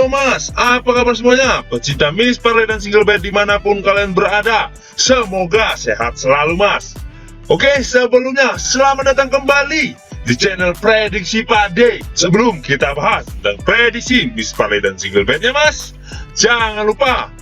Halo mas, apa kabar semuanya? Pecinta Miss Parley dan single bed dimanapun kalian berada, semoga sehat selalu mas. Oke, sebelumnya selamat datang kembali di channel Prediksi Pak D. Sebelum kita bahas tentang prediksi Miss Parley dan single bednya mas, jangan lupa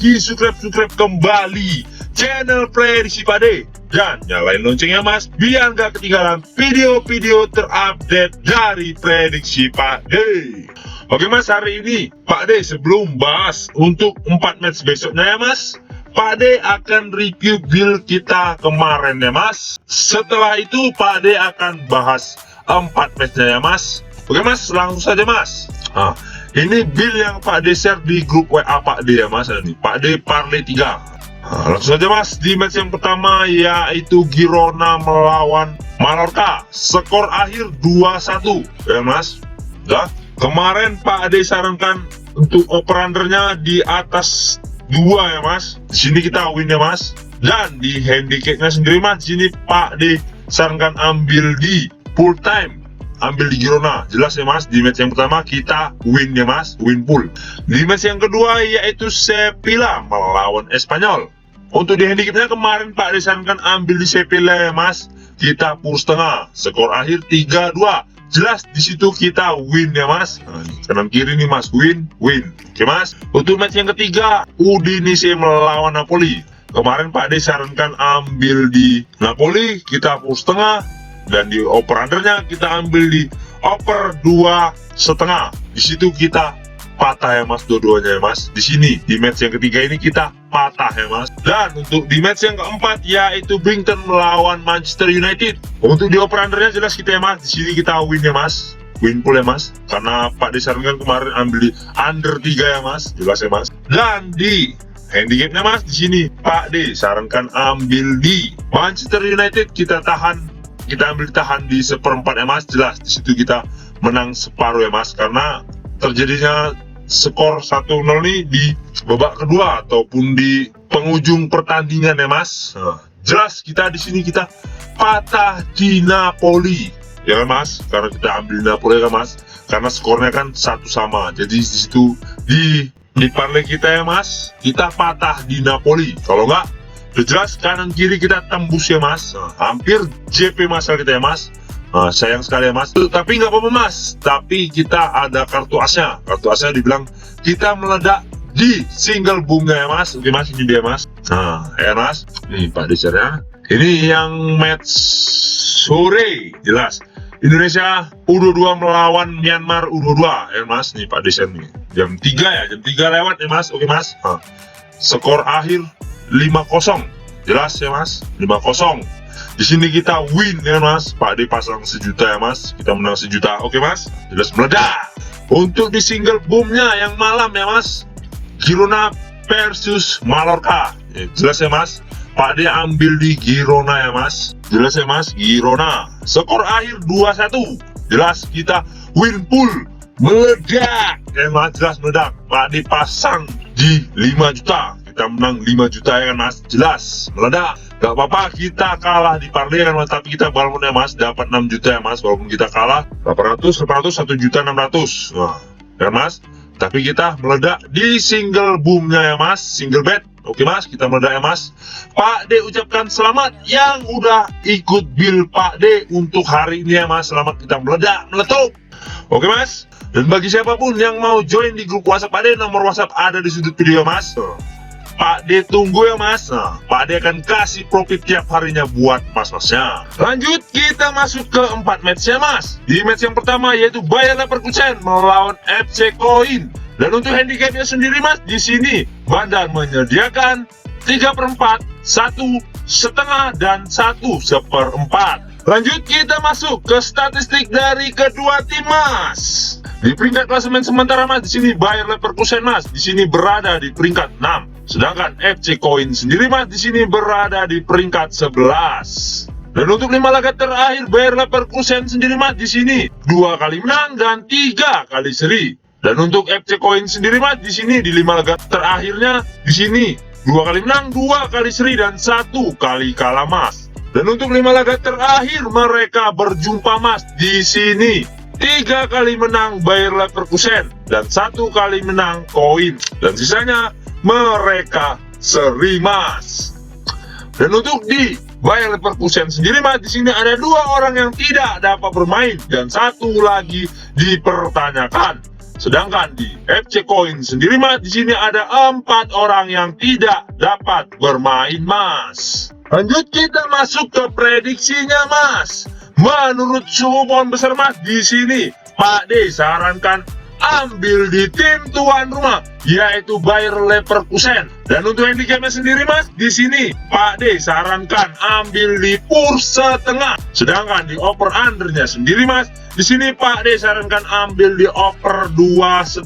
di subscribe kembali channel Prediksi Pak D dan nyalain loncengnya mas, biar gak ketinggalan video-video terupdate dari Prediksi Pak D. Oke mas, hari ini Pak D sebelum bahas untuk 4 match besoknya ya mas, Pak D akan review build kita kemarin ya mas. Setelah itu Pak D akan bahas 4 matchnya ya mas. Oke mas, langsung saja mas. Ini build yang Pak D share di grup WA Pak D ya mas. Ini Pak D Parley 3. Langsung saja mas, di match yang pertama yaitu Girona melawan Mallorca. Skor akhir 2-1 ya mas. Kemarin Pak D sarankan untuk over-undernya di atas 2 ya mas. Di sini kita win ya mas. Dan di handicapnya sendiri mas, di sini Pak D sarankan ambil di full time, ambil di Girona. Jelas ya mas, di match yang pertama kita win ya mas, win full. Di match yang kedua yaitu Sevilla melawan Espanyol. Untuk di handicapnya kemarin Pak D sarankan ambil di Sevilla ya mas, kita full setengah. Skor akhir 3-2. Jelas di situ kita win ya mas. Kanan kiri nih mas, win. Oke mas. Untuk match yang ketiga Udinese melawan Napoli. Kemarin Pak D sarankan ambil di Napoli, kita full setengah. Dan di over undernya kita ambil di over 2,5. Di situ kita patah ya mas, dua-duanya ya mas. Di sini di match yang ketiga ini kita patah ya mas. Dan untuk di match yang keempat yaitu Brighton melawan Manchester United. Untuk di over undernya jelas kita ya mas, di sini kita win ya mas, win full ya mas. Karena Pak D sarankan kemarin ambil di under 3 ya mas, jelas ya mas. Dan di handicapnya mas, di sini Pak D sarankan ambil di Manchester United, kita ambil tahan di seperempat ya mas. Jelas di situ kita menang separuh ya mas, karena terjadinya skor 1-0 nih di babak kedua ataupun di penghujung pertandingan ya mas. Jelas kita di sini kita patah di Napoli ya kan mas, karena kita ambil di Napoli kan mas, karena skornya kan 1-1. Jadi di situ di Parley kita ya mas, kita patah di Napoli. Kalau enggak, jelas kanan kiri kita tembus ya mas. Hampir JP masal kita ya mas. Sayang sekali ya mas, tapi nggak apa-apa mas. Tapi kita ada kartu asnya. Kartu asnya dibilang kita meledak di single boomnya ya mas. Oke mas, ini dia mas. Ya mas, ini Pak Desernya. Ini yang match sore, jelas Indonesia U22 melawan Myanmar U22 ya mas. Nih Pak Deser nih, jam 3 ya, jam 3 lewat ya mas. Oke mas. Skor akhir 5-0, jelas ya mas, 5-0. Di sini kita win ya mas. Pak D pasang 1 juta ya mas, kita menang 1 juta. Oke mas, jelas meledak. Untuk di single boomnya yang malam ya mas, Girona versus Mallorca. Jelas ya mas, Pak D ambil di Girona ya mas. Jelas ya mas, Girona. Skor akhir 2-1. Jelas kita win full, meledak ya mas, jelas meledak. Pak D pasang di 5 juta, kita menang 5 juta ya kan mas. Jelas meledak. Gak apa-apa kita kalah di Parley kan mas, tapi kita walaupun ya mas dapat 6 juta ya mas, walaupun kita kalah 800 1 juta 600 ya mas, tapi kita meledak di single boomnya ya mas, single bet. Oke mas, kita meledak ya mas. Pak D ucapkan selamat yang udah ikut build Pak D untuk hari ini ya mas. Selamat, kita meletup. Oke mas, dan bagi siapapun yang mau join di grup WhatsApp Pak D, nomor WhatsApp ada di sudut video mas. Pak D tunggu ya mas. Pak D akan kasih profit tiap harinya buat mas-masnya. Lanjut kita masuk ke 4 match ya mas. Di match yang pertama yaitu Bayer Leverkusen melawan FC Koin. Dan untuk handicapnya sendiri mas, di sini Bandar menyediakan 3/4, 1,5 dan 1/4. Lanjut kita masuk ke statistik dari kedua tim mas. Di peringkat klasemen sementara mas, di sini Bayer Leverkusen mas, di sini berada di peringkat 6. Sedangkan FC Koin sendiri mas, di sini berada di peringkat 11. Dan untuk 5 laga terakhir Bayer Leverkusen sendiri mas, di sini 2 kali menang dan 3 kali seri. Dan untuk FC Koin sendiri mas, di sini di 5 laga terakhirnya, di sini 2 kali menang, 2 kali seri dan 1 kali kalah mas. Dan untuk 5 laga terakhir mereka berjumpa mas, di sini 3 kali menang Bayer Leverkusen dan 1 kali menang koin, dan sisanya mereka seri Mas. Dan untuk di Bayer Leverkusen sendiri Mas, di sini ada 2 orang yang tidak dapat bermain dan 1 lagi dipertanyakan. Sedangkan di FC Koin sendiri Mas, di sini ada 4 orang yang tidak dapat bermain Mas. Lanjut kita masuk ke prediksinya Mas. Menurut suhu pohon besar Mas, di sini Pak D sarankan ambil di tim tuan rumah, yaitu Bayer Leverkusen. Dan untuk handicapnya sendiri Mas, di sini Pak D sarankan ambil di pur setengah. Sedangkan di over undernya sendiri Mas, di sini Pak D sarankan ambil di over 2,5.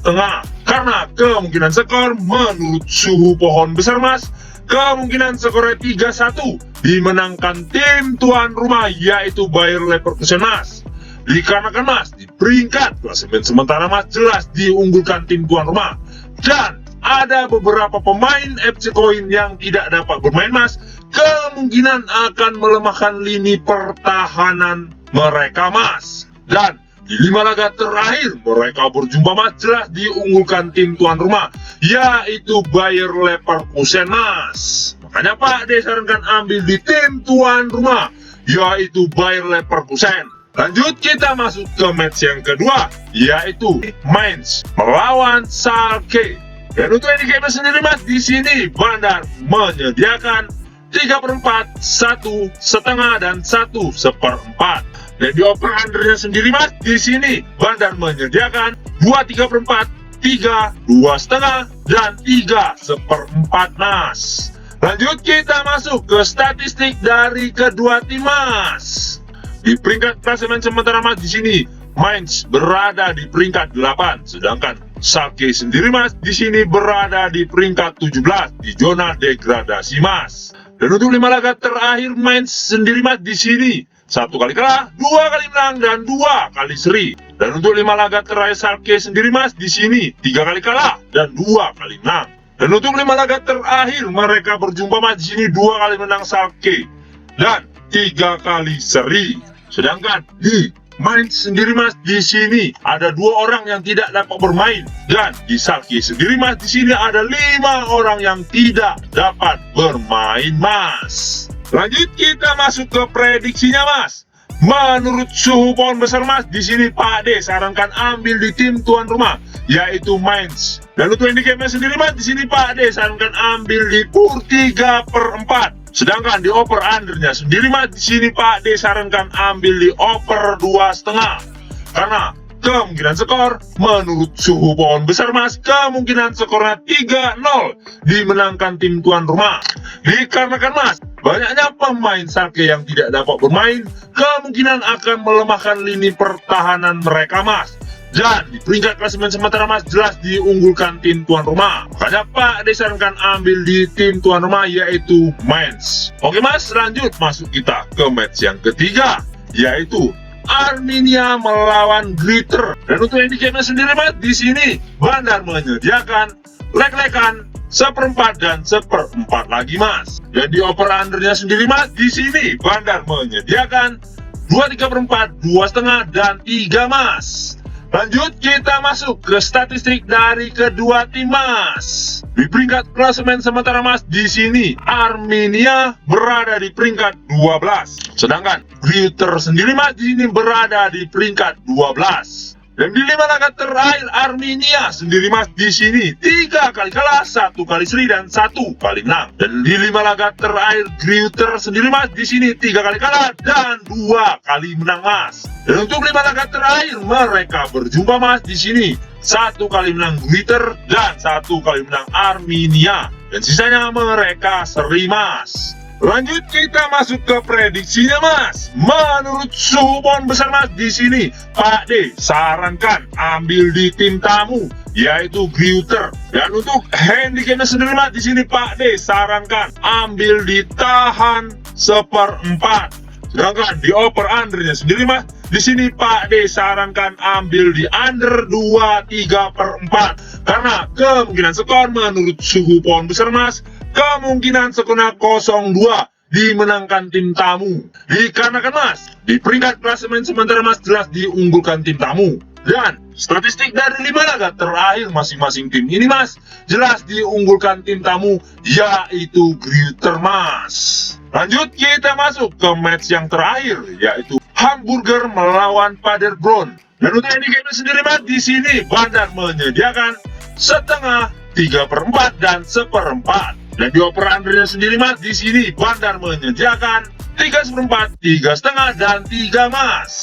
Karena kemungkinan skor menurut suhu pohon besar Mas, kemungkinan skornya 3-1 dimenangkan tim tuan rumah, yaitu Bayer Leverkusen Mas. Dikarenakan Mas, di peringkat klasemen sementara Mas jelas diunggulkan tim tuan rumah, dan ada beberapa pemain FC Koin yang tidak dapat bermain Mas, kemungkinan akan melemahkan lini pertahanan mereka Mas. Dan di 5 laga terakhir mereka berjumpa Mas, jelas diunggulkan tim tuan rumah, yaitu Bayer Leverkusen Mas. Makanya Pak D sarankan ambil di tim tuan rumah, yaitu Bayer Leverkusen. Lanjut kita masuk ke match yang kedua, yaitu Mainz melawan Schalke. Dan untuk handicapnya sendiri Mas, di sini Bandar menyediakan 3/4, 1,5 dan 1/4. Dan di over undernya sendiri Mas, di sini Bandar menyediakan 2/3/4, 3, 2,5 dan 3/4 Mas. Lanjut kita masuk ke statistik dari kedua tim Mas. Di peringkat klasemen sementara Mas, di sini Mainz berada di peringkat 8, sedangkan Schalke sendiri Mas, di sini berada di peringkat 17 di zona degradasi Mas. Dan untuk 5 laga terakhir Mainz sendiri Mas, di sini 1 kali kalah, 2 kali menang dan 2 kali seri. Dan untuk 5 laga terakhir Schalke sendiri Mas, di sini 3 kali kalah dan 2 kali menang. Dan untuk 5 laga terakhir mereka berjumpa Mas, di sini 2 kali menang Schalke dan 3 kali seri. Sedangkan di Mainz sendiri Mas, di sini ada 2 orang yang tidak dapat bermain, dan di Schalke sendiri Mas, di sini ada 5 orang yang tidak dapat bermain Mas. Lanjut kita masuk ke prediksinya Mas. Menurut suhu pohon besar Mas, di sini Pak D sarankan ambil di tim tuan rumah, yaitu Mainz. Dan untuk handicapnya sendiri Mas, di sini Pak D sarankan ambil di pur 3/4. Sedangkan di over undernya sendiri Mas, di sini Pak D sarankan ambil di over 2,5. Karena kemungkinan skor menurut suhu pohon besar Mas, kemungkinan skornya 3-0 dimenangkan tim tuan rumah. Dikarenakan Mas, banyaknya pemain Schalke yang tidak dapat bermain, kemungkinan akan melemahkan lini pertahanan mereka Mas. Dan di peringkat klasemen sementara Mas, jelas diunggulkan tim tuan rumah. Makanya Pak D sarankan ambil di tim tuan rumah, yaitu Mainz. Oke Mas, lanjut masuk kita ke match yang ketiga, yaitu Arminia melawan Glitter. Dan untuk handicapnya sendiri Mas, di sini Bandar menyediakan lek-lekan 1/4 dan 1/4 lagi Mas. Dan di over undernya sendiri Mas, di sini Bandar menyediakan 2/3/4, 2,5 dan 3 Mas. Lanjut kita masuk ke statistik dari kedua tim Mas. Di peringkat klasemen sementara Mas, di sini Arminia berada di peringkat 12. Sedangkan Glitter sendiri Mas, di sini berada di peringkat 12. Dan di 5 laga terakhir Arminia sendiri Mas, di sini 3 kali kalah, 1 kali seri dan 1 kali menang. Dan di 5 laga terakhir Glitter sendiri Mas, di sini 3 kali kalah dan 2 kali menang Mas. Dan untuk 5 laga terakhir mereka berjumpa Mas, di sini 1 kali menang Glitter dan 1 kali menang Arminia. Dan sisanya mereka seri Mas. Lanjut kita masuk ke prediksinya Mas. Menurut suhu pohon besar Mas, di sini Pak D sarankan ambil di tim tamu, yaitu Glitter. Dan untuk handicapnya sendiri Mas, di sini Pak D sarankan ambil di tahan 1/4. Sedangkan di over undernya sendiri Mas, di sini Pak D sarankan ambil di under 2/3/4. Karena kemungkinan skor menurut suhu pohon besar Mas, kemungkinan skornya 0-2 dimenangkan tim tamu. Dikarenakan Mas, di peringkat klasemen sementara Mas jelas diunggulkan tim tamu. Dan statistik dari 5 laga terakhir masing-masing tim ini Mas jelas diunggulkan tim tamu, yaitu Greuther Mas. Lanjut kita masuk ke match yang terakhir, yaitu Hamburger melawan Paderborn. Dan untuk handicapnya sendiri Mas, di sini Bandar menyediakan setengah, 3/4 dan 1/4. Dan di over undernya sendiri Mas, di sini Bandar menyediakan 3/4, 3,5 dan 3 Mas.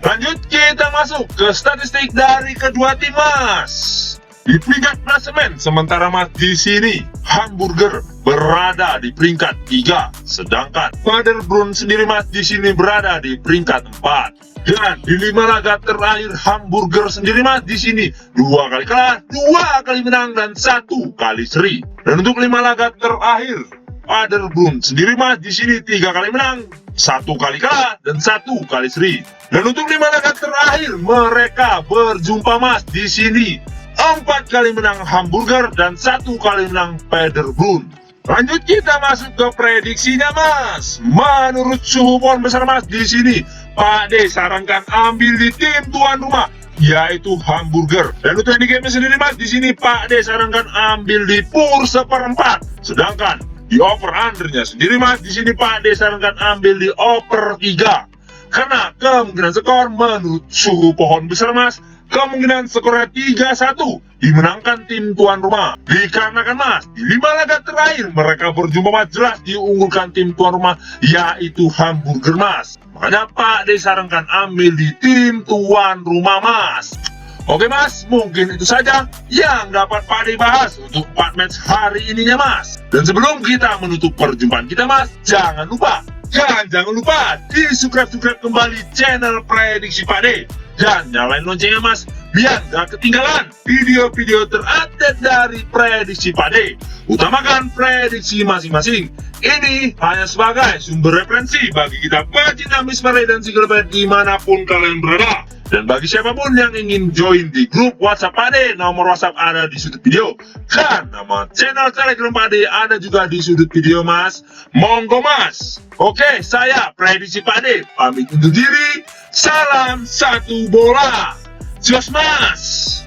Lanjut kita masuk ke statistik dari kedua tim Mas. Di peringkat klasemen sementara Mas, di sini Hamburger berada di peringkat 3, sedangkan Paderborn sendiri Mas di sini berada di peringkat 4. Dan di 5 laga terakhir Hamburger sendiri Mas di sini 2 kali kalah, 2 kali menang dan 1 kali seri. Dan untuk 5 laga terakhir Paderborn sendiri Mas di sini 3 kali menang, 1 kali kalah dan 1 kali seri. Dan untuk 5 laga terakhir mereka berjumpa Mas di sini 4 kali menang Hamburger dan 1 kali menang Paderborn. Lanjut kita masuk ke prediksinya Mas. Menurut suhu pohon besar Mas di sini Pak D sarankan ambil di tim tuan rumah, yaitu Hamburger. Dan untuk handicapnya sendiri Mas di sini Pak D sarankan ambil di PUR 1/4. Sedangkan di over undernya sendiri Mas di sini Pak D sarankan ambil di over 3. Karena kemungkinan skor menurut suhu pohon besar Mas, kemungkinan skornya 3-1 dimenangkan tim tuan rumah. Dikarenakan Mas, di 5 laga terakhir mereka berjumpa Mas jelas diunggulkan tim tuan rumah, yaitu Hamburger Mas. Makanya Pak disarankan ambil di tim tuan rumah Mas. Oke Mas, mungkin itu saja yang dapat Pak D bahas untuk 4 match hari ininya Mas. Dan sebelum kita menutup perjumpaan kita Mas, jangan lupa di-subscribe kembali channel Prediksi Pak D. Dan nyalain loncengnya Mas, biar gak ketinggalan video-video terupdate dari Prediksi Pak D. Utamakan prediksi masing-masing. Ini hanya sebagai sumber referensi bagi kita pecinta Miss Marley dan single bed dimanapun kalian berada. Dan bagi siapapun yang ingin join di grup WhatsApp Pak D, nomor WhatsApp ada di sudut video. Dan nama channel Telegram Pak D ada juga di sudut video Mas. Monggo Mas. Oke, saya Prediksi Pak D pamit undur diri. Salam satu bola. Jos Mas.